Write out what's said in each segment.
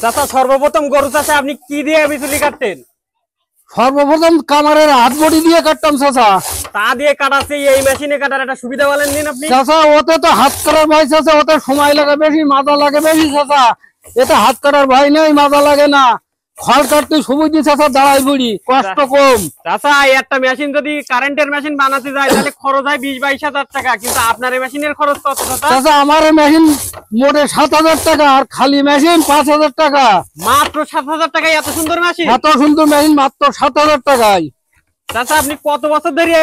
চাচা সর্বপ্রথম গরু চাচা আপনি কি দিয়ে বিচুলি কাটতেন? সর্বপ্রথম কামারের হাত বডি দিয়ে কাটতাম চাচা। তা দিয়ে কাটাচ্ছে, এই মেশিনে কাটার একটা সুবিধা বলেন দিন আপনি। চাচা ওতে তো হাত কাটার ভয় চাচা, ওতে সময় লাগে বেশি, মাথা লাগে বেশি চাচা। এতে হাত কাটার ভয় নেই, মাথা লাগে না। খড় কাটতে সুবিধা চাচা, দাঁড়াই পড়ি, কষ্ট কম। চাচা একটা মেশিন যদি কারেন্টের মেশিন বানাতে যায় তাহলে খরচ হয় 20-22 হাজার টাকা, কিন্তু আপনার এই মেশিনের খরচ কত চাচা? চাচা আমার মেশিন মোটে 7,000 টাকা, আর খালি মেশিন 5,000 টাকা। মাত্র 7,000 টাকায় এত সুন্দর মেশিন? এত সুন্দর মেশিন মাত্র 7,000 টাকায়। চাচা আপনি কত বছর ধরে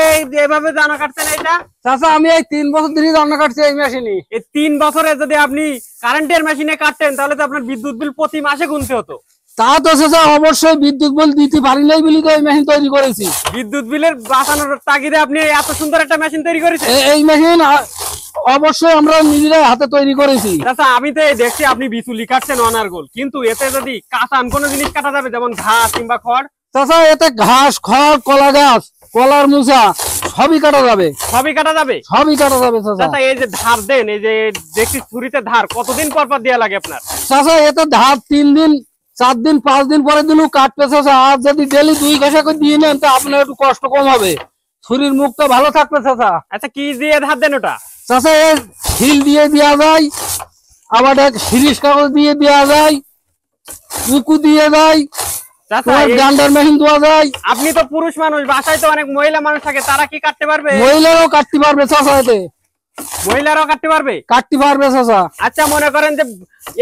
এভাবে জানা কাটছেন এটা? চাচা আমি এই 3 বছর ধরে রান্না কাটছি এই মেশিনে। এই 3 বছরে যদি আপনি কারেন্টের মেশিনে কাটতেন তাহলে তো আপনার বিদ্যুৎ বিল প্রতি মাসে গুনতে হতো। তা তো চাচা অবশ্যই বিদ্যুৎ বিল দিতে পারি নাই বলি তো এই মেশিন তৈরি করেছি। বিদ্যুৎ বিলের বাঁচানোর তাগিদে আপনি এত সুন্দর একটা মেশিন তৈরি করেছেন। এই মেশিন অবশ্যই আমরা নিজেরাই হাতে তৈরি করেছি। চাচা আমি তো দেখছি আপনি বিচুলি কাটছেন অনার্গল, কিন্তু এতে যদি কাঁচান কোনো জিনিস কাটা যাবে যেমন ঘাস কিংবা খড়? চাচা এতে ঘাস, খড়, কলা গাছ, কলার মুসা সবই কাটা যাবে। সবই কাটা যাবে? সবই কাটা যাবে চাচা। চাচা এই যে ধার দেন, এই যে দেখছি ছুরিতে ধার, কতদিন পর পর দেওয়া লাগে আপনার? চাচা এতে ধার 3 দিন, 4 দিন, 5 দিন পরে দিনও কাটবে চাচা। আর যদি ডেলি 2 ঘষা করে দিয়ে নেন তো আপনার একটু কষ্ট কম হবে, শরীর মুখটা ভালো থাকবে চাচা। আচ্ছা কি দিয়ে ধার দেন ওটা? চাচা এর হিল দিয়ে দেওয়া যায়, আবার এক শিরিষ কাগজ দিয়ে দেওয়া যায়, উকু দিয়ে দেয়, গ্রাইন্ডার মেশিন দেওয়া যায়। আপনি তো পুরুষ মানুষ, বাসায় তো অনেক মহিলা মানুষ থাকে, তারা কি কাটতে পারবে? মহিলারাও কাটতে পারবে চাচা, এতে মহিলারাও কাটতে পারবে? কাটতে পারবে চাচা। আচ্ছা মনে করেন যে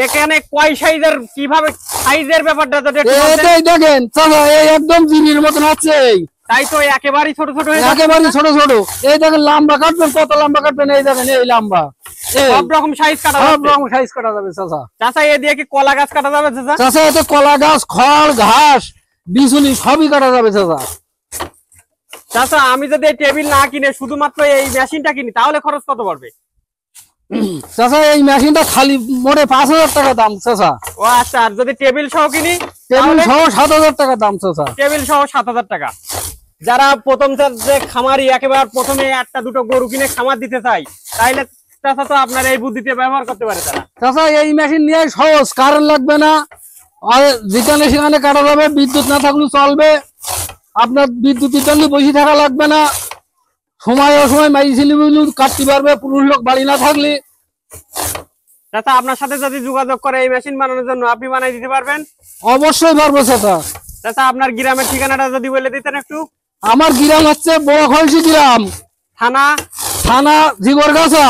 এখানে কয় সাইজের, কিভাবে সাইজের ব্যাপারটা যদি এটাই দেখেন চাচা, এই একদম জিনির মতন আছে। তাই তো একেবারেই ছোট ছোট, একেবারে ছোট ছোট। এই দেখেন লম্বা কাটবেন, কত লম্বা কাটবেন, এই দেখেন এই লম্বা। সব রকম সাইজ কাটা যাবে? সব রকম সাইজ কাটা যাবে চাচা। চাচা এ দিয়ে কি কলা গাছ কাটা যাবে চাচা? চাচা এতে কলা গাছ, খড়, ঘাস, বিচুলি সবই কাটা যাবে চাচা। চাচা আমি যদি এই টেবিল না কিনে শুধুমাত্র এই মেশিনটা কিনি তাহলে খরচ কত পড়বে? চাচা এই মেশিনটা খালি মোটে 5,000 টাকা দাম চাচা। ও আচ্ছা, আর যদি টেবিল সহ কিনি? টেবিল সহ 7,000 টাকা দাম চাচা। টেবিল সহ 7,000 টাকা। যারা প্রথম যে খামারি একেবারে প্রথমে একটা দুটো গরু কিনে খামার দিতে চাই, তাইলে চাচা তো আপনার এই বুদ্ধিতে ব্যবহার করতে পারে তারা। চাচা এই মেশিন নিয়ে সহজ, কারেন্ট লাগবে না, আর যেখানে সেখানে কাটা যাবে, বিদ্যুৎ না থাকলেও চলবে। আপনার বিদ্যুতের জন্য বসে থাকা লাগবে না, সময় অসময় মাইছিলি কাটতে পারবে পুরুষ লোক বাড়ি না থাকলে। চাচা আপনার সাথে যদি যোগাযোগ করে এই মেশিন বানানোর জন্য, আপনি বানাই দিতে পারবেন? অবশ্যই পারবো চাচা। চাচা আপনার গ্রামের ঠিকানাটা যদি বলে দিতেন একটু। আমার গ্রাম হচ্ছে বড় খলসি গ্রাম, থানা জিগরগাছা,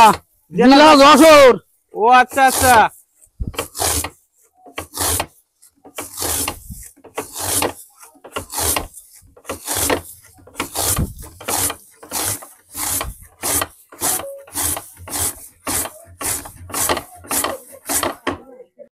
জেলা যশোর। ও আচ্ছা আচ্ছা।